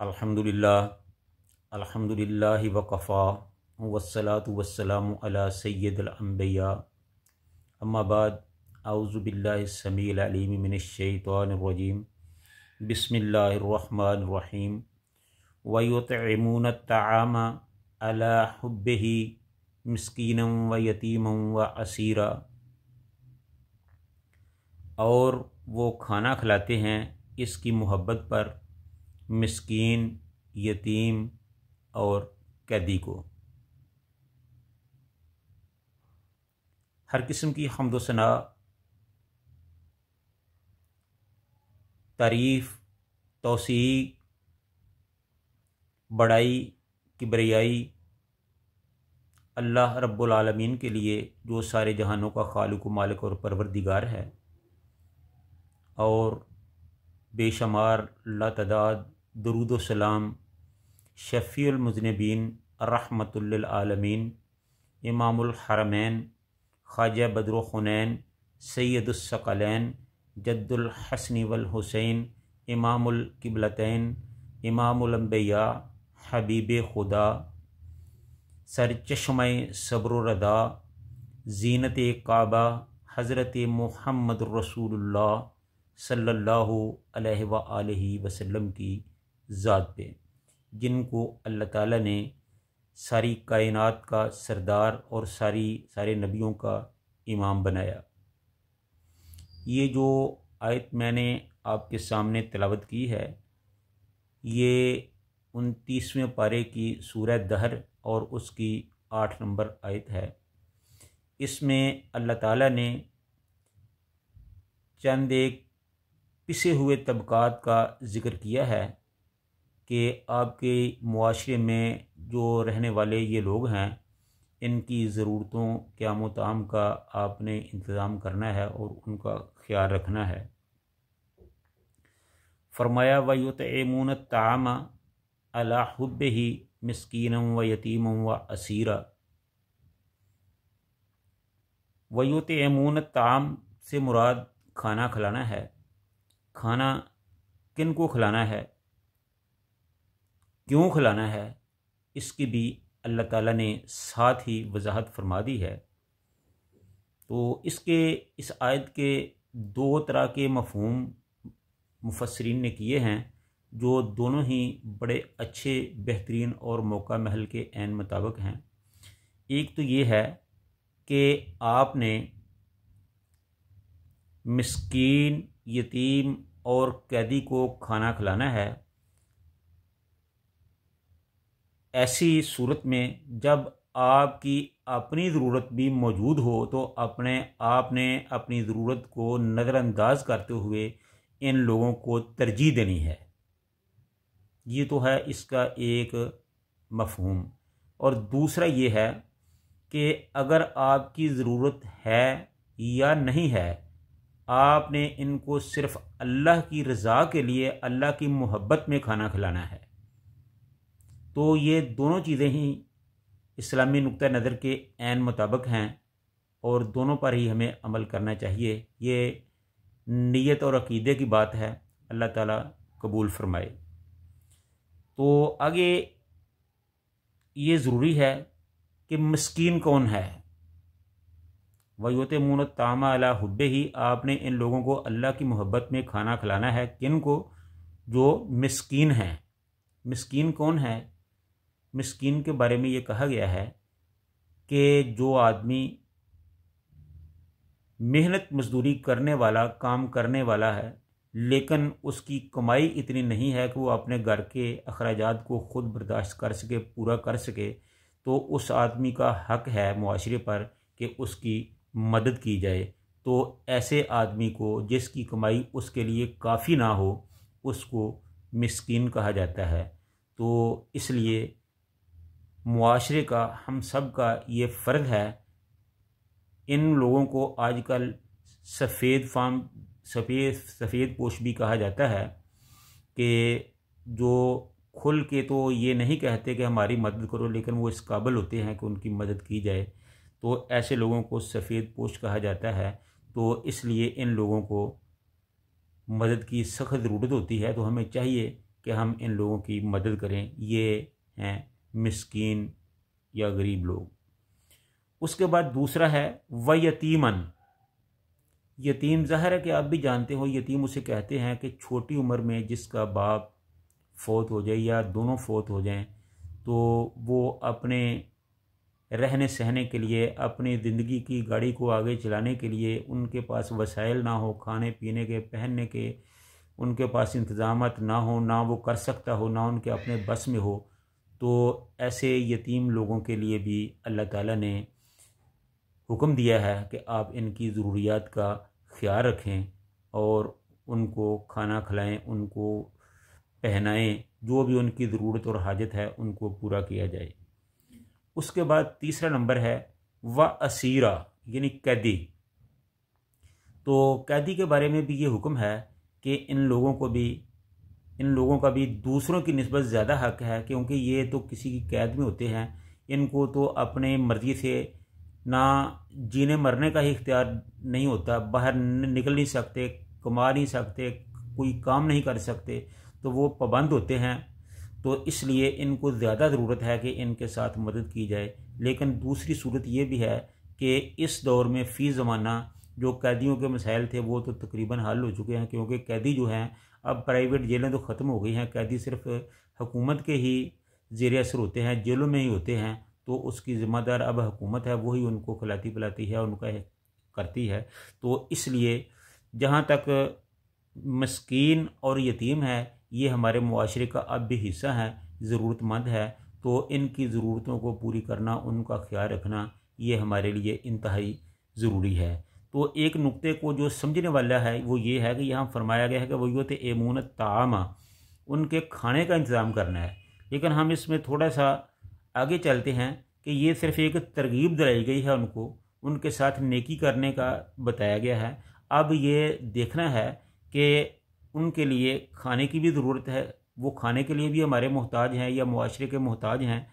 अल्हम्दुलिल्लाह अल्हम्दुलिल्लाहि वकफ़ा वस्सलातु वस्सलामु अला सय्यिदिल अंबिया अम्मा बाद औज़ु बिल्लाहिस समीइल अलीम मिनश शैतानिर रजीम बिस्मिल्लाहिर रहमानिर रहीम व युतइमून अत्तआमा अला हुब्बिही मिस्कीनन व यतीमन व असीरा। और वो खाना खिलाते हैं इसकी मोहब्बत पर मिस्कीन, यतीम और कैदी को। हर किस्म की हम्द व सना, तारीफ़, तौसीक़, बड़ाई, किबरियाई अल्लाह रब्बुल आलमीन के लिए जो सारे जहानों का खालिक व मालिक और परवरदिगार है, और बेशुमार लातदाद दुरूद व सलाम शफ़ीउल मुज़निबीन रहमतुल लिल आलमीन इमामुल हरमैन ख्वाजा बद्र खुनैन सैयदुस सकलैन जद्दुल हसन वल हुसैन इमामुल किबलतैन इमामुल अंबिया हबीब खुदा सरचश्मे सब्र व रदा ज़ीनत काबा हज़रत मुहम्मद रसूलुल्लाह सल्लल्लाहु अलैहि व आलिहि वसल्लम की ज़ात पे, जिनको अल्लाह ताला ने सारी कायनात का सरदार और सारे नबियों का इमाम बनाया। ये जो आयत मैंने आपके सामने तिलावत की है, ये 29वें पारे की सूरह दहर और उसकी 8 नंबर आयत है। इसमें अल्लाह ताला ने चंद एक पिसे हुए तबकात का ज़िक्र किया है कि आपके मुआशरे में जो रहने वाले ये लोग हैं, इनकी ज़रूरतों क़याम व ताम का आपने इंतज़ाम करना है और उनका ख्याल रखना है। फरमाया व युतइमून अत्तआमा अला हुब्बिही मिस्कीनन व यतीमन व असीरा। व युतइमून अत्तआम से मुराद खाना खिलाना है। खाना किन को खिलाना है, क्यों खिलाना है, इसकी भी अल्लाह ताला ने साथ ही वजाहत फरमा दी है। तो इस आयत के दो तरह के मफ़हूम मुफस्सिरीन ने किए हैं, जो दोनों ही बड़े अच्छे, बेहतरीन और मौका महल के ऐन मुताबिक हैं। एक तो ये है कि आपने मिस्कीन, यतीम और कैदी को खाना खिलाना है। ऐसी सूरत में जब आपकी अपनी ज़रूरत भी मौजूद हो, तो आपने अपनी ज़रूरत को नज़रअंदाज करते हुए इन लोगों को तरजीह देनी है। ये तो है इसका एक मफ़हूम। और दूसरा ये है कि अगर आपकी ज़रूरत है या नहीं है, आपने इनको सिर्फ़ अल्लाह की रज़ा के लिए, अल्लाह की मोहब्बत में खाना खिलाना है। तो ये दोनों चीज़ें ही इस्लामी नुक्ता नज़र के ऐन मुताबिक हैं और दोनों पर ही हमें अमल करना चाहिए। ये नीयत और अक़ीदे की बात है, अल्लाह ताला कबूल फरमाए। तो आगे ये ज़रूरी है कि मिस्कीन कौन है। व युतइमून अत्तआमा अला हुब्बिही, आपने इन लोगों को अल्लाह की मोहब्बत में खाना खिलाना है। किन को? जो मिस्कीन हैं। मिस्कीन कौन है? मिस्कीन के बारे में ये कहा गया है कि जो आदमी मेहनत मजदूरी करने वाला, काम करने वाला है, लेकिन उसकी कमाई इतनी नहीं है कि वो अपने घर के अखराजात को ख़ुद बर्दाश्त कर सके, पूरा कर सके, तो उस आदमी का हक़ है मुआशरे पर कि उसकी मदद की जाए। तो ऐसे आदमी को जिसकी कमाई उसके लिए काफ़ी ना हो, उसको मिस्कीन कहा जाता है। तो इसलिए मुआशरे का, हम सब का ये फ़र्ज़ है, इन लोगों को आजकल सफ़ेद पोश भी कहा जाता है, कि जो खुल के तो ये नहीं कहते कि हमारी मदद करो, लेकिन वो इस काबिल होते हैं कि उनकी मदद की जाए। तो ऐसे लोगों को सफ़ेद पोश कहा जाता है। तो इसलिए इन लोगों को मदद की सख्त ज़रूरत होती है। तो हमें चाहिए कि हम इन लोगों की मदद करें। ये हैं मिस्कीन या गरीब लोग। उसके बाद दूसरा है व यतीमन। यतीम ज़ाहिर है कि आप भी जानते हो, यतीम उसे कहते हैं कि छोटी उम्र में जिसका बाप फौत हो जाए या दोनों फौत हो जाएं, तो वो अपने रहने सहने के लिए, अपनी ज़िंदगी की गाड़ी को आगे चलाने के लिए उनके पास वसाइल ना हो, खाने पीने के, पहनने के उनके पास इंतज़ामात ना हो, ना वो कर सकता हो, ना उनके अपने बस में हो, तो ऐसे यतीम लोगों के लिए भी अल्लाह ताला ने हुक्म दिया है कि आप इनकी ज़रूरियात का ख्याल रखें और उनको खाना खिलाएं, उनको पहनाएं, जो भी उनकी ज़रूरत और हाजत है उनको पूरा किया जाए। उसके बाद तीसरा नंबर है व असीरा, यानी कैदी। तो कैदी के बारे में भी ये हुक्म है कि इन लोगों का भी दूसरों की निस्बत ज़्यादा हक़ है, क्योंकि ये तो किसी की कैद में होते हैं। इनको तो अपने मर्ज़ी से ना जीने मरने का ही इख्तियार नहीं होता, बाहर निकल नहीं सकते, कमा नहीं सकते, कोई काम नहीं कर सकते, तो वो पाबंद होते हैं। तो इसलिए इनको ज़्यादा ज़रूरत है कि इनके साथ मदद की जाए। लेकिन दूसरी सूरत ये भी है कि इस दौर में फ़ी ज़माना जो कैदियों के मसाइल थे वो तो तकरीबन हल हो चुके हैं, क्योंकि कैदी जो हैं अब प्राइवेट जेलें तो ख़त्म हो गई हैं, कैदी सिर्फ हुकूमत के ही ज़ेर असर होते हैं, जेलों में ही होते हैं। तो उसकी ज़िम्मेदार अब हुकूमत है, वही उनको खिलाती पिलाती है, उनका करती है। तो इसलिए जहाँ तक मस्कीन और यतीम है, ये हमारे मुआशरे का अब भी हिस्सा है, ज़रूरतमंद है। तो इनकी ज़रूरतों को पूरी करना, उनका ख्याल रखना, ये हमारे लिए इंतहाई ज़रूरी है। तो एक नुक्ते को जो समझने वाला है वो ये है कि यहाँ फरमाया गया है कि वही एमून तामा, उनके खाने का इंतज़ाम करना है। लेकिन हम इसमें थोड़ा सा आगे चलते हैं कि ये सिर्फ एक तरगीब दिलाई गई है, उनके साथ नेकी करने का बताया गया है। अब ये देखना है कि उनके लिए खाने की भी ज़रूरत है, वो खाने के लिए भी हमारे मोहताज हैं या मुआशरे के मोहताज हैं,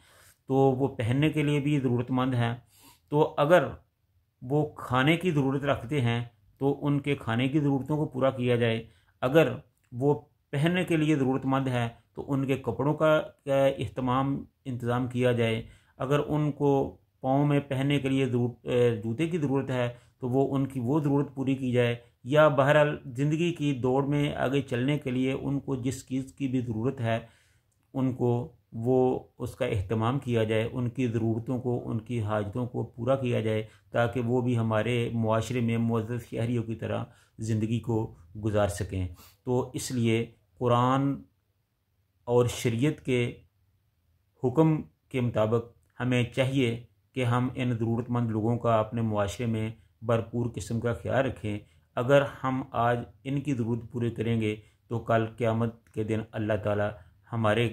तो वो पहनने के लिए भी ज़रूरतमंद हैं। तो अगर वो खाने की ज़रूरत रखते हैं तो उनके खाने की ज़रूरतों को पूरा किया जाए। अगर वो पहनने के लिए ज़रूरतमंद हैं तो उनके कपड़ों का इंतज़ाम किया जाए। अगर उनको पाँव में पहनने के लिए जूते की ज़रूरत है तो वो उनकी वो ज़रूरत पूरी की जाए। या बहरहाल ज़िंदगी की दौड़ में आगे चलने के लिए उनको जिस चीज़ की भी ज़रूरत है उनको वो उसका एहतमाम किया जाए, उनकी ज़रूरतों को, उनकी हाजतों को पूरा किया जाए, ताकि वो भी हमारे मुआशरे में मुअज़्ज़ज़ शहरियों की तरह ज़िंदगी को गुजार सकें। तो इसलिए कुरान और शरीयत के हुक्म के मुताबिक हमें चाहिए कि हम इन ज़रूरतमंद लोगों का अपने मुआशरे में भरपूर किस्म का ख्याल रखें। अगर हम आज इनकी ज़रूरत पूरी करेंगे तो कल क़यामत के दिन अल्लाह ताला हमारे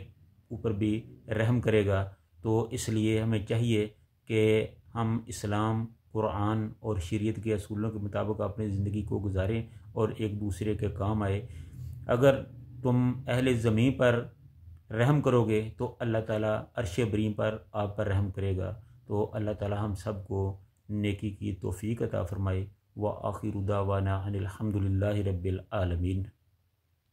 ऊपर भी रहम करेगा। तो इसलिए हमें चाहिए कि हम इस्लाम, कुरान और शरीयत के असूलों के मुताबिक अपनी ज़िंदगी को गुजारें और एक दूसरे के काम आए। अगर तुम अहले ज़मीन पर रहम करोगे तो अल्लाह ताला अर्श बरीम पर आप पर रहम करेगा। तो अल्लाह ताला हम सब को नेकी की तौफ़ीक अता फ़रमाए। व आखिरु दावाना अनिल हम्दुलिल्लाहि रब्बिल आलमीन।